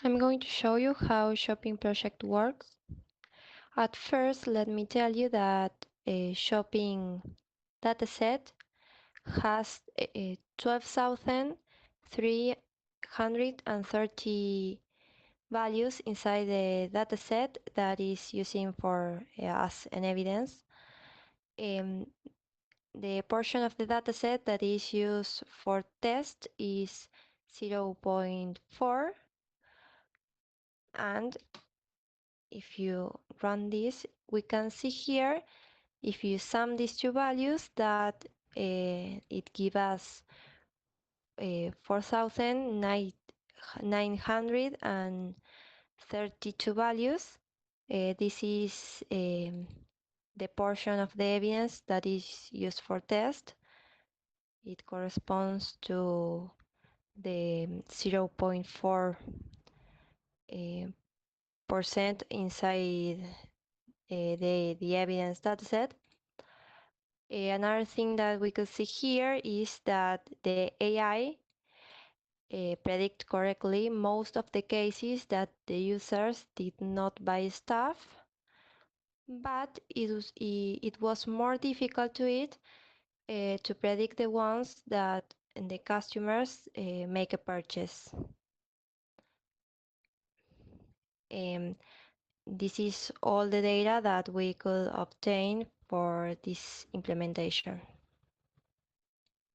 I'm going to show you how shopping project works. At first, let me tell you that a shopping dataset has 12,330 values inside the dataset that is using for as an evidence. Um, the portion of the dataset that is used for test is 0.4, and if you run this, we can see here, if you sum these two values, that it gives us 4,932 values. This is the portion of the evidence that is used for test. It corresponds to the 0.4 percent inside the evidence dataset. Another thing that we could see here is that the AI predict correctly most of the cases that the users did not buy stuff, but it was more difficult to predict the ones that the customers make a purchase. Um, this is all the data that we could obtain for this implementation.